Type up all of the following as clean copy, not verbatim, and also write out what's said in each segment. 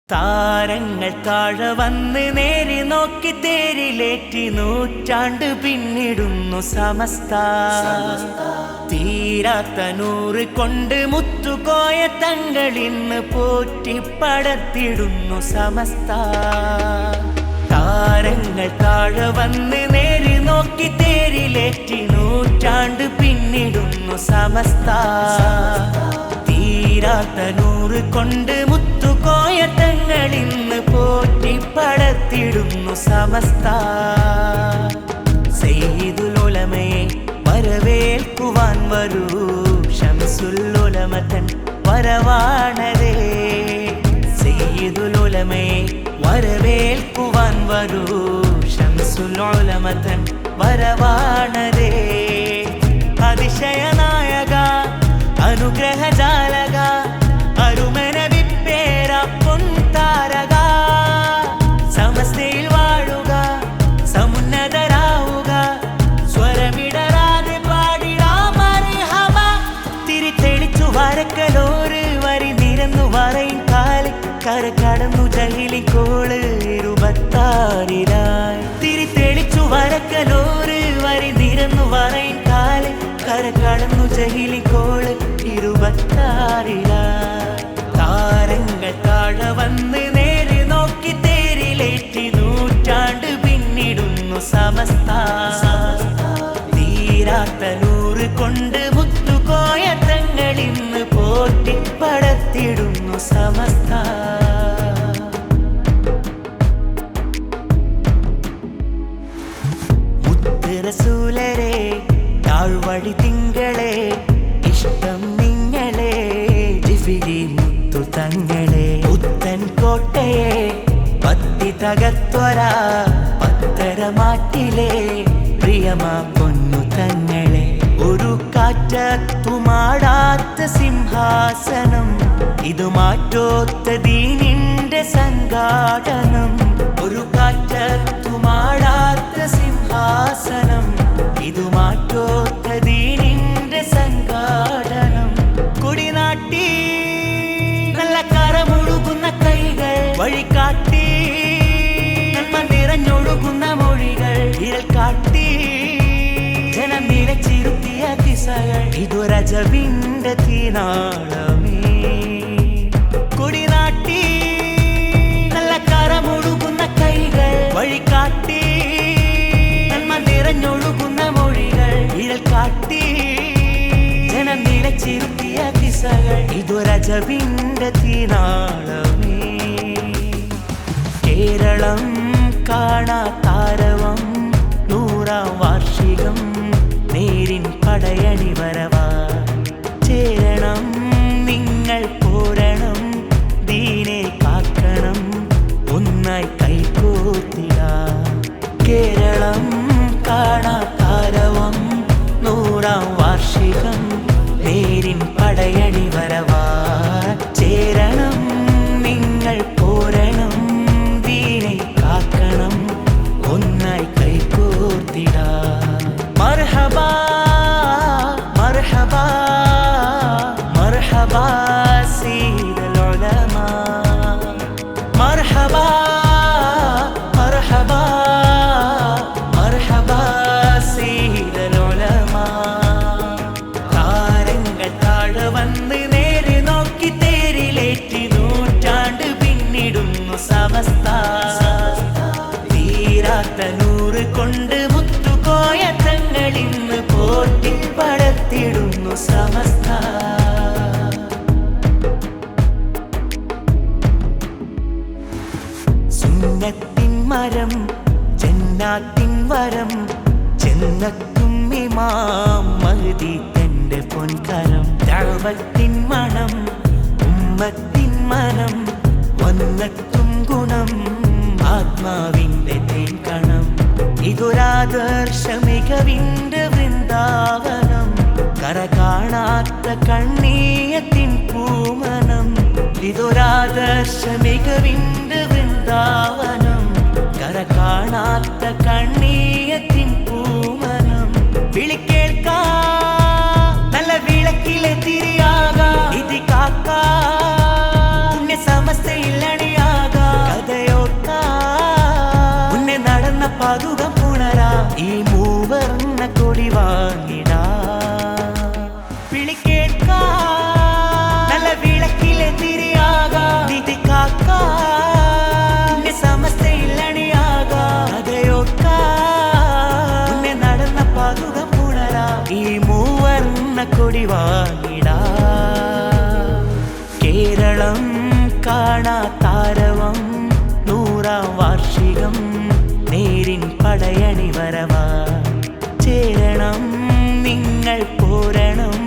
താരങ്ങൾ താഴെ വന്ന് നേരി നോക്കി തേരിലേറ്റി നൂറ്റാണ്ട് പിന്നിടുന്നു സമസ്ത. തീരാത്ത നൂറ് കൊണ്ട് മുത്തുകോയ തങ്ങളിന്ന് പോറ്റി പടർത്തിടുന്നു സമസ്ത. താരങ്ങൾ താഴെ വന്ന് നേരി നോക്കി തേരിലേറ്റി നൂറ്റാണ്ട് പിന്നിടുന്നു സമസ്ത. തീരാത്ത നൂറ് കൊണ്ട് മുത്തുകോയ തങ്ങളിന്ന് പോറ്റി പടർത്തിടുന്നു സമസ്ത. സയ്യിദുൽ ഉലമയെ വരവേൽക്കുവാൻ വരൂ, ശംസുൽ ഉലമ തൻ വരവാണരേ. സയ്യിദുൽ ഉലമയെ വരവേൽക്കുവാൻ വരൂ, ശംസുൽ ഉലമ തൻ വരവാണരേ. അതിശയനായക അനുഗ്രഹജാലക അരുമന വിപ്പേര പൊൻതാരക. സമസ്തയിൽ വാഴുക സമുന്നതരാവുക, സ്വരമിടരാതെ പാടിടാം മർഹബ. തിരിതെളിച്ചു വരക്കലോറ് വരി നിരന്നു വരയും കാല്, കര കടന്നു ജഹിലിക്കോള് 26-ലായി. തിരിതെളിച്ചു വരക്കലോറ് വരി നിരന്നു വരയും കാല്, കര കടന്നു ജഹിലിക്കോള് 26-ലായി. താരങ്ങൾ താഴെ വന്ന് നേരി നോക്കി തേരിലേറ്റി നൂറ്റാണ്ട് പിന്നിടുന്നു സമസ്ത. തീരാത്ത നൂറ് കൊണ്ട് മുത്തുകോയ തങ്ങളിന്ന് പോറ്റി പടർത്തിടുന്നു സമസ്ത. മുത്ത് റസൂലരെ താഴ്വഴി തിങ്കളെ, ഇഷ്ടം നിങ്ങളെ ജിഫിരി മുത്തു തങ്ങളെ. പുത്തൻ കോട്ടയെ പത്തി തകർത്തൊര പത്തരമാറ്റിലെ പ്രിയമാ പൊന്നു തങ്ങളെ. ഒരു കാറ്റത്തുമാടാത്ത സിംഹാസനം, ഇത് മാറ്റോത്ത ദീനിന്റെ സംഘാടനം. ഒരു കാറ്റത്തുമാടാത്ത സിംഹാസനം, ഇത് മാറ്റോത്ത ദീനിന്റെ സംഘാടനം. കൊടിനാട്ടി നല്ല കരമൊഴുകുന്ന കൈകൾ, വഴികാട്ടി നന്മ നിറഞ്ഞൊഴുകുന്ന മൊഴികൾ, ഇരൽ കാട്ടി ജനം നിലച്ചിരുത്തിയ ദിശകൾ. ഇതു രജവിന്റെ തീനാളമേ. കൊടിനാട്ടി നല്ല കരമൊഴുകുന്ന കൈകൾ, വഴികാട്ടി നന്മ നിറഞ്ഞൊഴുകുന്ന മൊഴികൾ, ഇരൽ കാട്ടി ജനം നിലച്ചിരുത്തിയ ദിശകൾ. ഇതു രജവിന്റെ തീനാളമേ. കേരളം കാണാതാരവം 100-ാം വാർഷികം നേരിൻ പടയണി വരവാ. ചേരണം നിങ്ങൾ പോരണം, ദീനെ കാക്കണം ഒന്നായി കൈകോർത്തിടാം. കേരളം കാണാതാരവം 100-ാം വാർഷികം നേരിൻ പടയണി വരവാ. ചേരണം നിങ്ങൾ പോരണം, ദീനെ കാക്കണം ഒന്നായി കൈകോർത്തിടാം. മർഹബ മർഹബ മർഹബ സയ്യിദുൽ ഉലമ. മർഹബ മർഹബ മർഹബ സയ്യിദുൽ ഉലമ. താരങ്ങൾ താഴെ വന്ന് നേരി നോക്കി തേരിലേറ്റി നൂറ്റാണ്ട് പിന്നിടുന്നു സമസ്ത. തീരാത്ത നൂറ് കൊണ്ട് മുത്തുകോയ തങ്ങളിന്ന് പോറ്റി പടർത്തിടുന്നു സമസ്ത. സുന്നത്തിൻ മരം ജന്നാത്തിൻ വരം, ചെന്നെത്തും ഇമാം മഹ്ദി തന്റെ പൊൻകരം. ദഅവത്തിൻ മണം ഉമ്മത്തിൻ മനം, വന്നെത്തും ഗുണം ആത്മാവിന്റെ തേൻകണം. ഇതൊരാദർശ മികവിന്റെ വൃന്ദാവനം, കര കാണാത്ത കണ്ണീയത്തിൻ പൂമനം. ഇതൊരാദർശ മികവിന്റെ വൃന്ദാവനം, കര കാണാത്ത കണ്ണീയത്തിൻ പൂമനം. വിളിക്കേൾക്കാ നല്ല വിളക്കിലെ തിരിയാകാ, ഇത് കാക്കാ പുണ്യ സമസ്തയിൽ അണിയാകാ. ഈ മൂവർണ്ണ കൊടി വാങ്ങിടാ. വിളിക്കേൾക്കാ നല്ല വിളക്കിലെ തിരിയാകാ, നിധി കാക്കാ സമസ്തയിൽ അണിയാകാ, അതയോക്കാ ഉന്നെ നടന്ന പാതുകം പുണരാ. ഈ മൂവർണ്ണ കൊടി വാങ്ങിടാ. കേരളം കാണാ താരവം 100-ാം വാർഷികം നേരിൻ പടയണി വരവാ. ചേരണം നിങ്ങൾ പോരണം,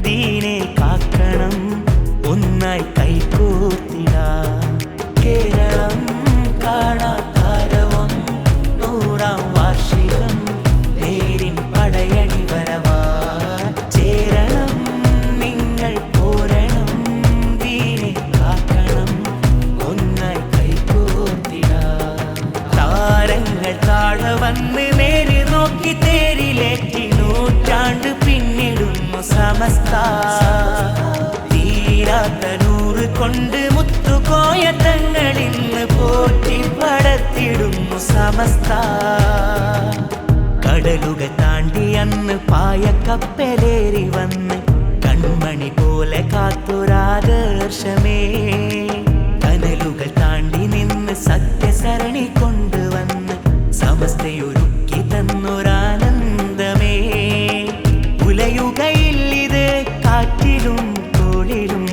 ദീനെ കാക്കണം, ഒന്നായി കൈകോർത്തിടാ. കേരളം കാണാ താരവം 100-ാം വാർഷികം നേരിൻ പടയണി വരവാ. ചേരണം നിങ്ങൾ പോരണം, ദീനെ കാക്കണം, ഒന്നായി കൈകോർത്തിടാ. താരങ്ങൾ താഴെ വന്ന് നേരി നോക്കി തേരിലേറ്റി നൂറ്റാണ്ട് പിന്നിടുന്നു സമസ്ത. തീരാത്ത 100 കൊണ്ട് മുത്തുകോയ തങ്ങളിന്ന് പോറ്റി പടത്തിടുന്നു സമസ്ത. കടലുകൾ താണ്ടി അന്ന് പായ കപ്പലേറി വന്ന് കൺമണി പോലെ കാത്തൊരാദർശമേ. കനലുകൾ താണ്ടി നിന്ന് സത്യസരണി കൊണ്ടുവന്ന് സമസ്തയൊരുക്കി തന്നൊരാനന്ദമേ. ഉലയുകയില്ലിത് കാറ്റിലും തോളിലും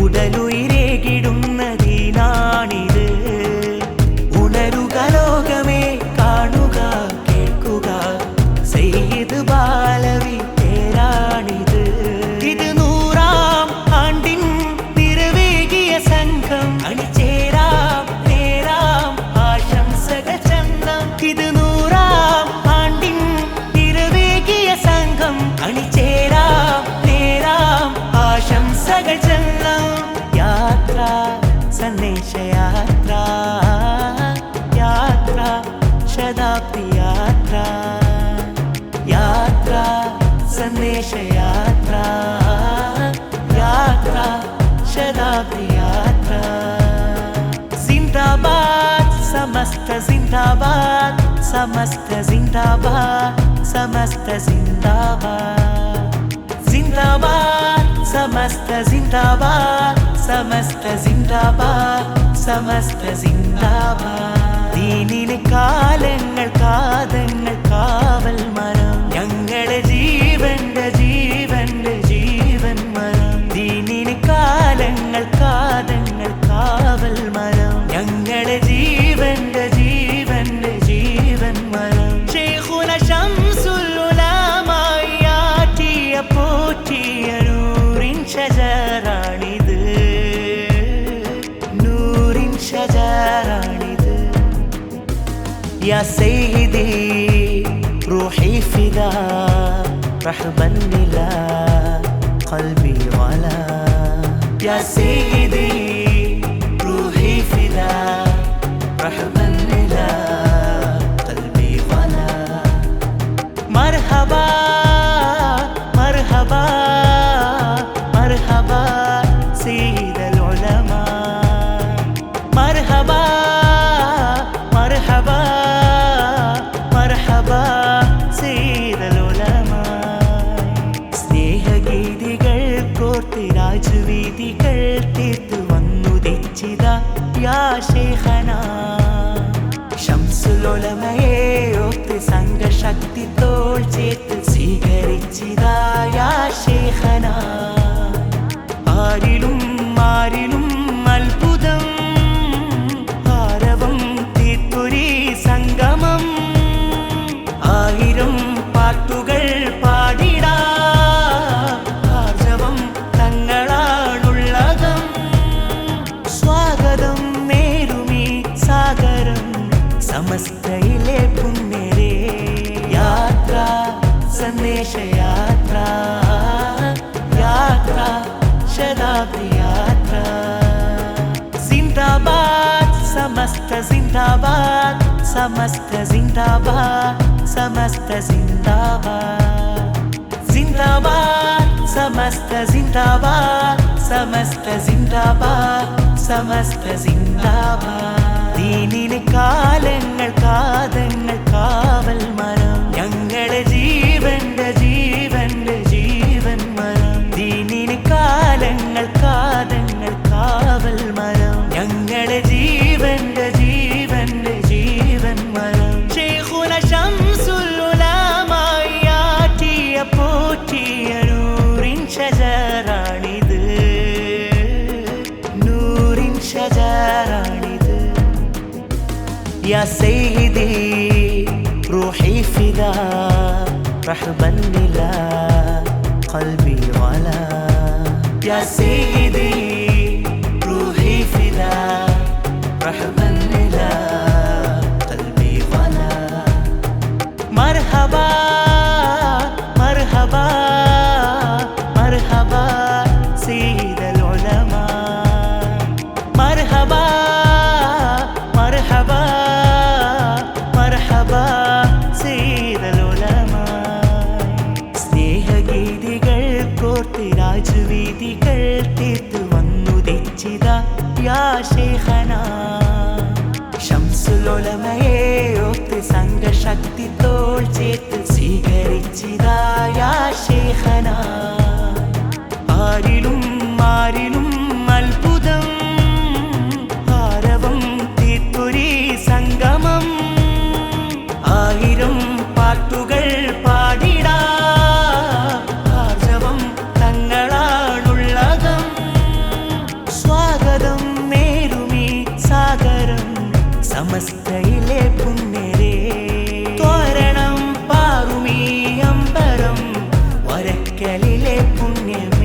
ഉടലുയിരേകിടുന്ന ദീനാണിത്. ഉണരുക ലോകമേ, കാണുക കേൾക്കുക, സെയ്യിദ് ബാലവി പേരാണിത്. ഇത് 100-ാം ആണ്ടിൻ നിറവേകിയ സംഘം അണിചേരാം നേരാം ആശംസകൾ ചന്തം. ഇത് 100-ാം ആണ്ടിൻ നിറവേകിയ സംഘം അണിചേരാം നേരാം ആശംസകൾ ചന്തം. യാത്ര സന്ദേശയാത്ര, യാത്ര ശതാബ്ദി യാത്ര, യാത്ര സന്ദേശയാത്ര, യാത്ര ശതാബ്ദി യാത്ര. സിന്ദാബാദ് സമസ്ത സിന്ദാബാദ്, സമസ്ത സിന്ദാബാദ്, സമസ്ത സിന്ദാബാദ്. സിന്ദാബാദ് സമസ്ത സിന്ദാബാദ്, സമസ്ത സിന്ദാബാദ്, സമസ്ത സിന്ദാബാദ്. ദീനിന് കാലങ്ങൾ കാതങ്ങൾ കാവൽ മരം, ഞങ്ങളുടെ ജീവന്റെ ജീവന്റെ ജീവൻ മരം. ദീനിന് കാലങ്ങൾ കാതങ്ങൾ കാവൽ മരം, ഞങ്ങളുടെ ജീവന്റെ ജീവന്റെ ജീവൻ മരം. ശൈഖുന ശംസുൽ ഉലമായി ആറ്റിയ പോറ്റിയ നൂറിൻ ഷജറാണിത്, നൂറിൻ ഷജറാണിത്. യാ സയ്യിദി റൂഹി ഫിദാ റഹ്ബൻ ലിലാ ഖൽബി വലാ. യാ സയ്യിദി റൂഹി ഫിദാ റഹ്ബൻ ലിലാ ഖൽബി വലാ. മർഹബാ മർഹബാ മർഹബാ സയ്യിദുൽ ഉലമാ. മർഹബാ മർഹബാ മർഹബാ സയ്യിദുൽ ഉലമാ. സ്നേഹഗീതികൾ കോർത്ത് രാജവീതികൾ തീർത്ത് വന്നുദിച്ചിതാ യാ ശൈഖനാ. ശംസുൽ ഉലമയെ ഓർത്ത് സംഘശക്തി തോൾ ചേർത്ത് സ്വീകരിച്ചിതാ യാ ശൈഖനാ. ആരിലും ആരിലും അത്ഭുതം ആരവം തീർത്തൊരീ സംഗമം. 1000 പാട്ടുകൾ പാടിടാ, ആർജവം തങ്ങളാണുള്ളകം. സ്വാഗതം നേരുമീ സാഗരം സമസ്തയിലെ പുണ്യരേ. യാത്ര സന്ദേശയാത്ര, യാത്ര ശതാബ്ദി യാത്ര. സിന്ദാബാദ് സമസ്ത സിന്ദാബാദ്, സമസ്ത സിന്ദാബാദ്, സമസ്ത സിന്ദാബാദ്. സിന്ദാബാദ് സമസ്ത സിന്ദാബാദ്, സമസ്ത സിന്ദാബാദ്, സമസ്ത സിന്ദാബാദ്. ദീനിന് കാലങ്ങൾ കാതങ്ങൾ കാവൽ മരം, يا سيدي روحي فدا رحبا إلى قلبي ولا يا سيدي روحي فدا رحبا إلى قلبي ولا مرحبا مرحبا مرحبا سيد العلماء مرحبا مرحبا مرحبا سيد العلماء സ്നേഹഗീതികൾ കോർത്ത് രാജവീതികൾ തീർത്ത് വന്നുദിച്ചിത യാ ശൈഖനാ ശംസുൽ ഉലമയെ ഒത്ത് സംഘശക്തി തോൾ ചേർത്ത് സ്വീകരിച്ചിതാ യാ ശൈഖനാ ആരിലും ആരിലും അത്ഭുതം ആരവം തീർപ്പൊരി സംഗമം ആയിരം പാട്ടുകൾ പാടിടാ ആർജവം തങ്ങളാണുള്ളതും സ്വാഗതം നേരുമീ സാഗരം സമസ്തയിലെ പുണ്യരേ തോരണം പാറുമീ അമ്പരം വരക്കലിലെ പുണ്യമേ